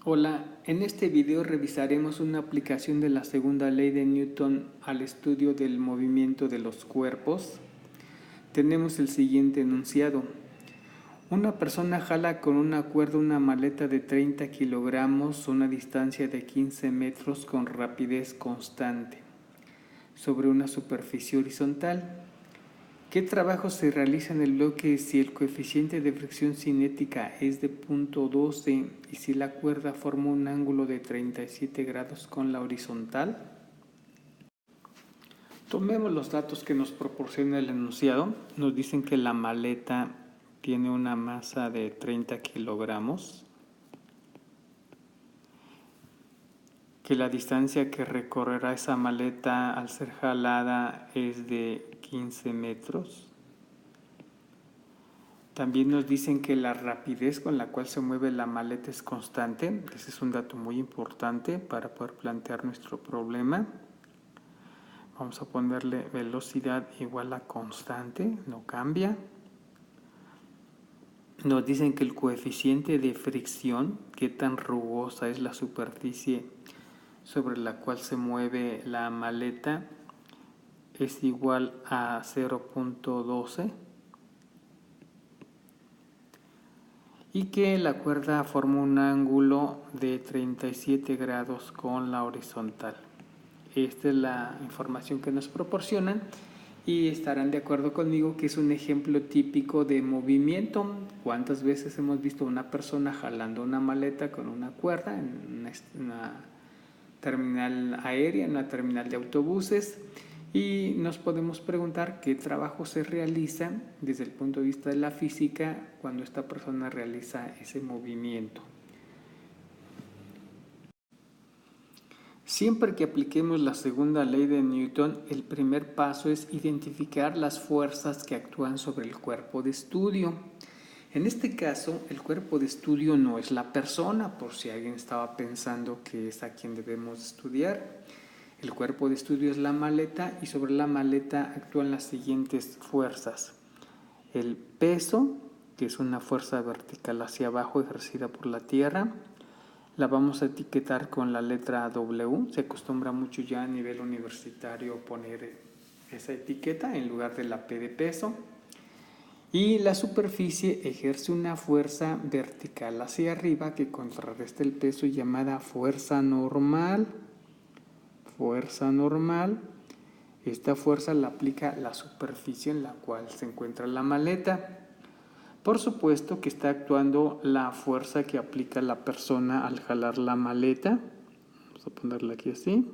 Hola, en este video revisaremos una aplicación de la segunda ley de Newton al estudio del movimiento de los cuerpos. Tenemos el siguiente enunciado. Una persona jala con una cuerda una maleta de 30 kilogramos a una distancia de 15 metros con rapidez constante sobre una superficie horizontal. ¿Qué trabajo se realiza en el bloque si el coeficiente de fricción cinética es de 0.12 y si la cuerda forma un ángulo de 37 grados con la horizontal? Tomemos los datos que nos proporciona el enunciado. Nos dicen que la maleta tiene una masa de 30 kilogramos, que la distancia que recorrerá esa maleta al ser jalada es de 15 metros. También nos dicen que la rapidez con la cual se mueve la maleta es constante. Ese es un dato muy importante para poder plantear nuestro problema. Vamos a ponerle velocidad igual a constante, no cambia. Nos dicen que el coeficiente de fricción, qué tan rugosa es la superficie sobre la cual se mueve la maleta, es igual a 0.12. Y que la cuerda forma un ángulo de 37 grados con la horizontal. Esta es la información que nos proporcionan y estarán de acuerdo conmigo que es un ejemplo típico de movimiento. ¿Cuántas veces hemos visto a una persona jalando una maleta con una cuerda en una terminal aérea, en una terminal de autobuses? Y nos podemos preguntar qué trabajo se realiza desde el punto de vista de la física cuando esta persona realiza ese movimiento. Siempre que apliquemos la segunda ley de Newton, el primer paso es identificar las fuerzas que actúan sobre el cuerpo de estudio. En este caso, el cuerpo de estudio no es la persona, por si alguien estaba pensando que es a quien debemos estudiar. El cuerpo de estudio es la maleta y sobre la maleta actúan las siguientes fuerzas. El peso, que es una fuerza vertical hacia abajo ejercida por la Tierra, la vamos a etiquetar con la letra W. Se acostumbra mucho ya a nivel universitario poner esa etiqueta en lugar de la P de peso. Y la superficie ejerce una fuerza vertical hacia arriba que contrarresta el peso llamada fuerza normal. Fuerza normal. Esta fuerza la aplica la superficie en la cual se encuentra la maleta. Por supuesto que está actuando la fuerza que aplica la persona al jalar la maleta. Vamos a ponerla aquí así.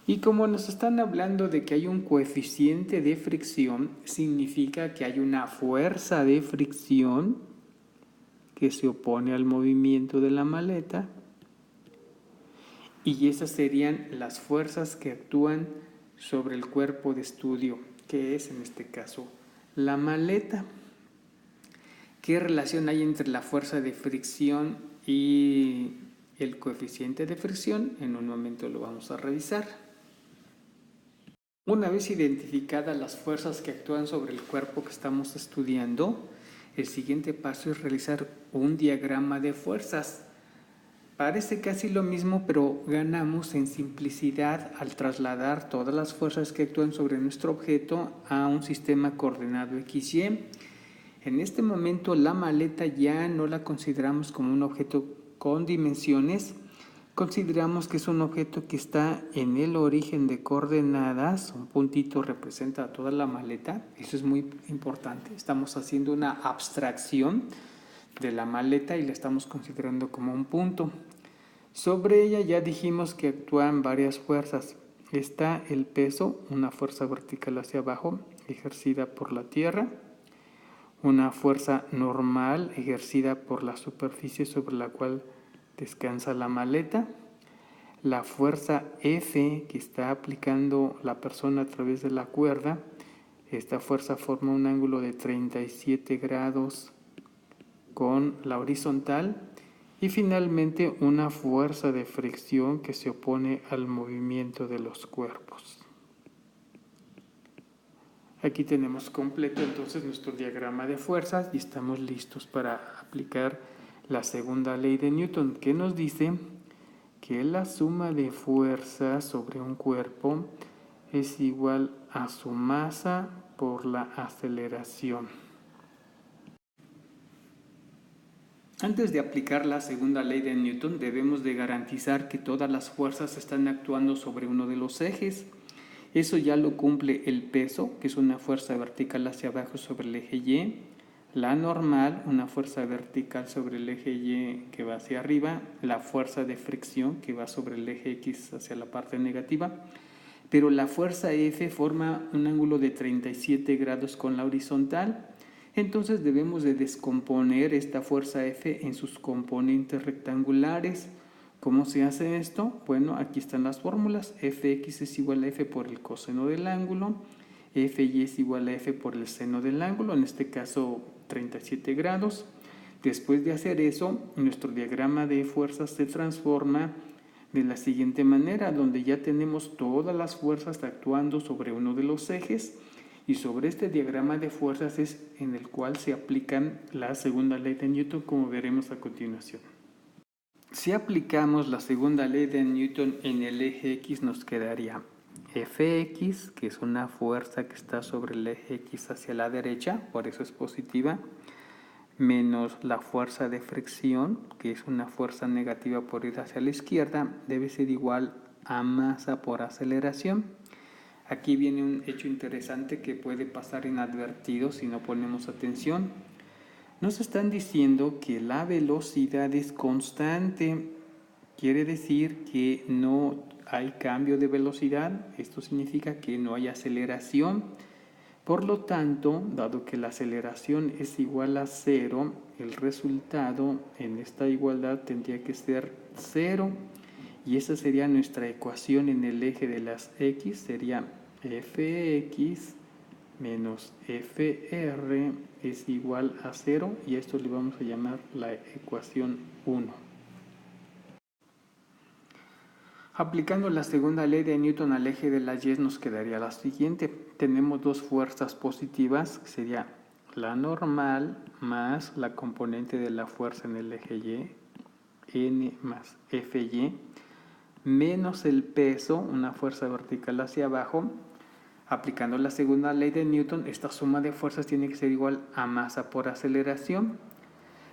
Y como nos están hablando de que hay un coeficiente de fricción, significa que hay una fuerza de fricción que se opone al movimiento de la maleta. Y esas serían las fuerzas que actúan sobre el cuerpo de estudio, que es en este caso la maleta. ¿Qué relación hay entre la fuerza de fricción y el coeficiente de fricción? En un momento lo vamos a revisar. Una vez identificadas las fuerzas que actúan sobre el cuerpo que estamos estudiando, el siguiente paso es realizar un diagrama de fuerzas. Parece casi lo mismo, pero ganamos en simplicidad al trasladar todas las fuerzas que actúan sobre nuestro objeto a un sistema coordenado XY. En este momento la maleta ya no la consideramos como un objeto con dimensiones, consideramos que es un objeto que está en el origen de coordenadas, un puntito representa toda la maleta, eso es muy importante, estamos haciendo una abstracción de la maleta y la estamos considerando como un punto. Sobre ella ya dijimos que actúan varias fuerzas. Está el peso, una fuerza vertical hacia abajo ejercida por la Tierra, una fuerza normal ejercida por la superficie sobre la cual descansa la maleta, la fuerza F que está aplicando la persona a través de la cuerda. Esta fuerza forma un ángulo de 37 grados con la horizontal y finalmente una fuerza de fricción que se opone al movimiento de los cuerpos. Aquí tenemos completo entonces nuestro diagrama de fuerzas y estamos listos para aplicar la segunda ley de Newton, que nos dice que la suma de fuerzas sobre un cuerpo es igual a su masa por la aceleración. Antes de aplicar la segunda ley de Newton, debemos de garantizar que todas las fuerzas están actuando sobre uno de los ejes. Eso ya lo cumple el peso, que es una fuerza vertical hacia abajo sobre el eje Y, la normal, una fuerza vertical sobre el eje Y que va hacia arriba, la fuerza de fricción que va sobre el eje X hacia la parte negativa, pero la fuerza F forma un ángulo de 37 grados con la horizontal. Entonces debemos de descomponer esta fuerza F en sus componentes rectangulares. ¿Cómo se hace esto? Bueno, aquí están las fórmulas. Fx es igual a F por el coseno del ángulo. Fy es igual a F por el seno del ángulo, en este caso 37 grados. Después de hacer eso, nuestro diagrama de fuerzas se transforma de la siguiente manera, donde ya tenemos todas las fuerzas actuando sobre uno de los ejes. Y sobre este diagrama de fuerzas es en el cual se aplican la segunda ley de Newton, como veremos a continuación. Si aplicamos la segunda ley de Newton en el eje X, nos quedaría Fx, que es una fuerza que está sobre el eje X hacia la derecha, por eso es positiva, menos la fuerza de fricción, que es una fuerza negativa por ir hacia la izquierda, debe ser igual a masa por aceleración. Aquí viene un hecho interesante que puede pasar inadvertido si no ponemos atención. Nos están diciendo que la velocidad es constante. Quiere decir que no hay cambio de velocidad. Esto significa que no hay aceleración. Por lo tanto, dado que la aceleración es igual a 0, el resultado en esta igualdad tendría que ser 0. Y esa sería nuestra ecuación en el eje de las X, sería Fx menos Fr es igual a 0, y esto le vamos a llamar la ecuación 1. Aplicando la segunda ley de Newton al eje de las Y nos quedaría la siguiente. Tenemos dos fuerzas positivas, que sería la normal más la componente de la fuerza en el eje Y, N más Fy, menos el peso, una fuerza vertical hacia abajo. Aplicando la segunda ley de Newton, esta suma de fuerzas tiene que ser igual a masa por aceleración.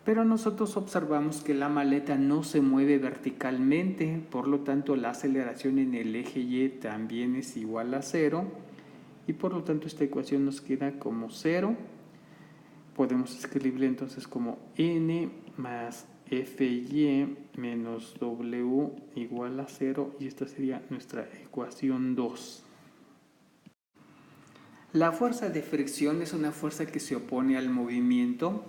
Pero nosotros observamos que la maleta no se mueve verticalmente, por lo tanto la aceleración en el eje Y también es igual a 0, y por lo tanto esta ecuación nos queda como 0. Podemos escribirla entonces como N más Fy menos W igual a 0, y esta sería nuestra ecuación 2. La fuerza de fricción es una fuerza que se opone al movimiento.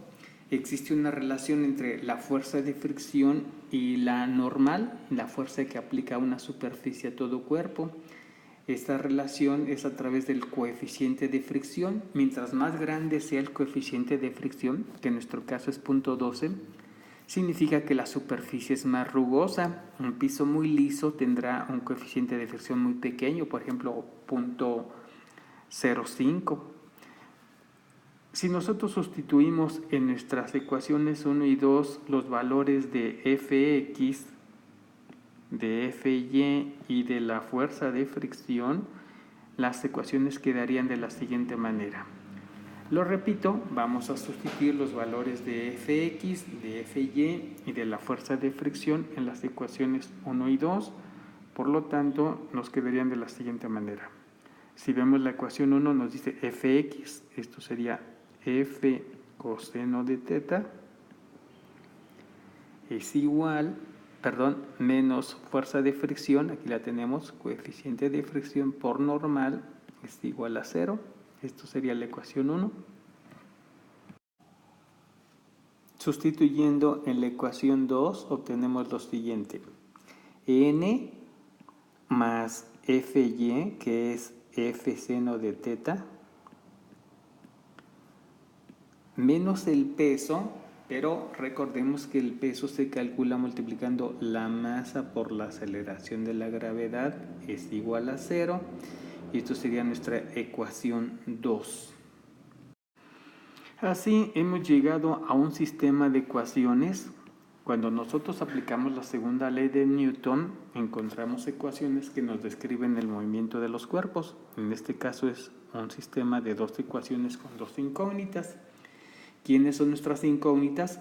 Existe una relación entre la fuerza de fricción y la normal, la fuerza que aplica a una superficie a todo cuerpo. Esta relación es a través del coeficiente de fricción. Mientras más grande sea el coeficiente de fricción, que en nuestro caso es 0.12, significa que la superficie es más rugosa. Un piso muy liso tendrá un coeficiente de fricción muy pequeño, por ejemplo 0.05. Si nosotros sustituimos en nuestras ecuaciones 1 y 2 los valores de Fx, de Fy y de la fuerza de fricción, las ecuaciones quedarían de la siguiente manera. Lo repito, vamos a sustituir los valores de Fx, de Fy y de la fuerza de fricción en las ecuaciones 1 y 2. Por lo tanto, nos quedarían de la siguiente manera. Si vemos la ecuación 1, nos dice Fx, esto sería F coseno de teta, es igual, menos fuerza de fricción, aquí la tenemos, coeficiente de fricción por normal, es igual a 0. Esto sería la ecuación 1. Sustituyendo en la ecuación 2, obtenemos lo siguiente. N más Fy, que es F seno de teta, menos el peso, pero recordemos que el peso se calcula multiplicando la masa por la aceleración de la gravedad, es igual a 0, y esto sería nuestra ecuación 2. Así hemos llegado a un sistema de ecuaciones Cuando nosotros aplicamos la segunda ley de Newton, encontramos ecuaciones que nos describen el movimiento de los cuerpos. En este caso es un sistema de dos ecuaciones con dos incógnitas. ¿Quiénes son nuestras incógnitas?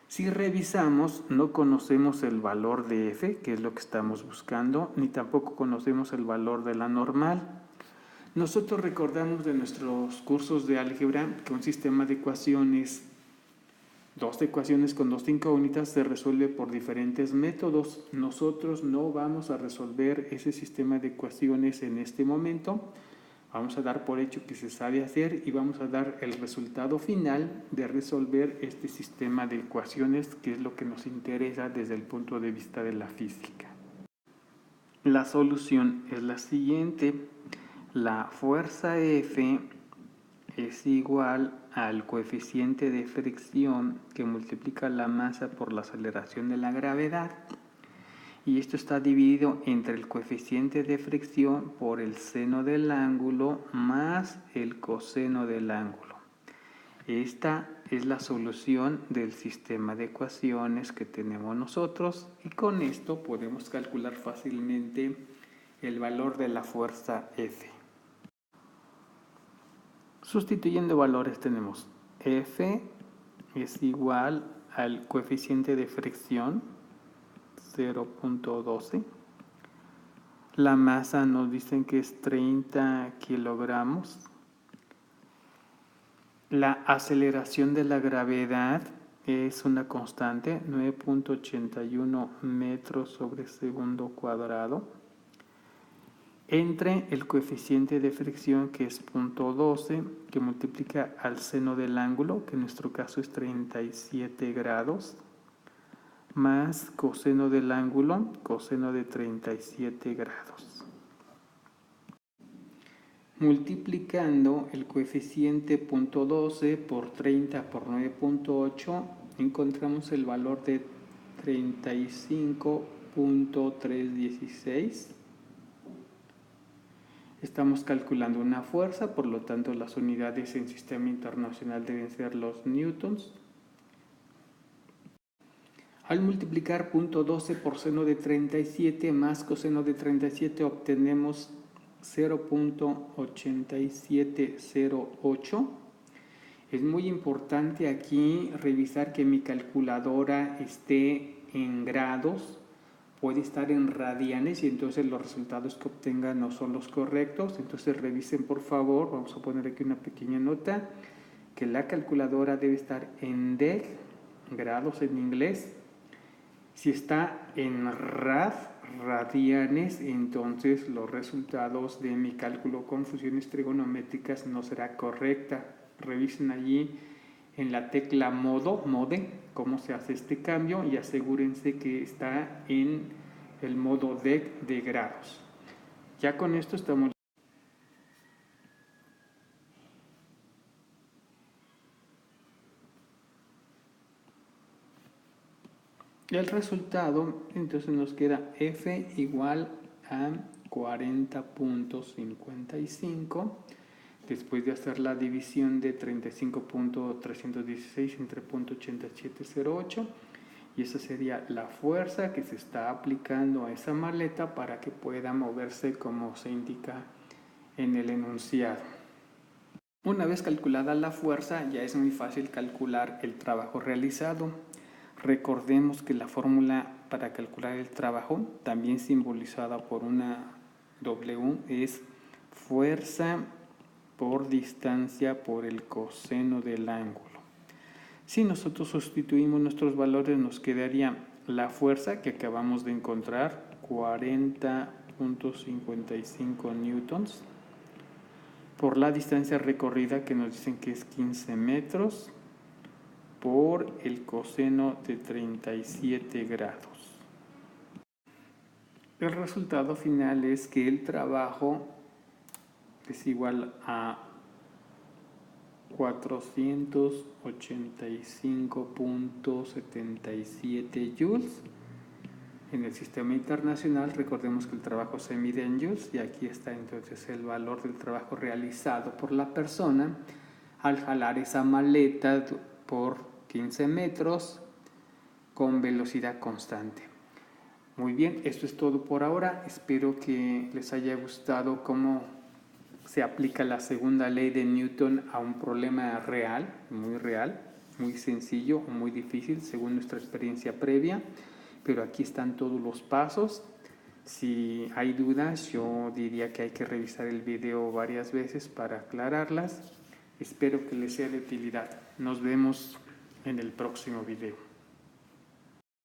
Si revisamos, no conocemos el valor de f, que es lo que estamos buscando, ni tampoco conocemos el valor de la normal. Nosotros recordamos de nuestros cursos de álgebra que un sistema de ecuaciones, dos ecuaciones con dos incógnitas, se resuelve por diferentes métodos. Nosotros no vamos a resolver ese sistema de ecuaciones en este momento. Vamos a dar por hecho que se sabe hacer y vamos a dar el resultado final de resolver este sistema de ecuaciones, que es lo que nos interesa desde el punto de vista de la física. La solución es la siguiente. La fuerza F es igual al coeficiente de fricción que multiplica la masa por la aceleración de la gravedad. Y esto está dividido entre el coeficiente de fricción por el seno del ángulo más el coseno del ángulo. Esta es la solución del sistema de ecuaciones que tenemos nosotros y con esto podemos calcular fácilmente el valor de la fuerza F. Sustituyendo valores tenemos F es igual al coeficiente de fricción 0.12. La masa nos dicen que es 30 kilogramos. La aceleración de la gravedad es una constante, 9.81 metros sobre segundo cuadrado, entre el coeficiente de fricción, que es 0.12, que multiplica al seno del ángulo, que en nuestro caso es 37 grados, más coseno del ángulo, coseno de 37 grados. Multiplicando el coeficiente 0.12 por 30 por 9.8, encontramos el valor de 35.316. Estamos calculando una fuerza, por lo tanto las unidades en sistema internacional deben ser los newtons. Al multiplicar 0.12 por seno de 37 más coseno de 37 obtenemos 0.8708. Es muy importante aquí revisar que mi calculadora esté en grados, puede estar en radianes y entonces los resultados que obtengan no son los correctos. Entonces revisen por favor, vamos a poner aquí una pequeña nota, que la calculadora debe estar en deg, grados en inglés. Si está en radianes, entonces los resultados de mi cálculo con funciones trigonométricas no será correcta. Revisen allí en la tecla mode, cómo se hace este cambio y asegúrense que está en el modo de grados. Ya con esto estamos. El resultado, entonces nos queda F igual a 40.55. Después de hacer la división de 35.316 entre 0.8708, y esa sería la fuerza que se está aplicando a esa maleta para que pueda moverse como se indica en el enunciado. Una vez calculada la fuerza, ya es muy fácil calcular el trabajo realizado. Recordemos que la fórmula para calcular el trabajo, también simbolizada por una W, es fuerza por distancia por el coseno del ángulo. Si nosotros sustituimos nuestros valores, nos quedaría la fuerza que acabamos de encontrar, 40.55 newtons, por la distancia recorrida que nos dicen que es 15 metros, por el coseno de 37 grados. El resultado final es que el trabajo es igual a 485.77 joules. En el sistema internacional, recordemos que el trabajo se mide en joules y aquí está entonces el valor del trabajo realizado por la persona al jalar esa maleta por 15 metros con velocidad constante. Muy bien, esto es todo por ahora. Espero que les haya gustado cómo se aplica la segunda ley de Newton a un problema real, muy sencillo o muy difícil según nuestra experiencia previa, pero aquí están todos los pasos. Si hay dudas, yo diría que hay que revisar el video varias veces para aclararlas. Espero que les sea de utilidad. Nos vemos en el próximo video.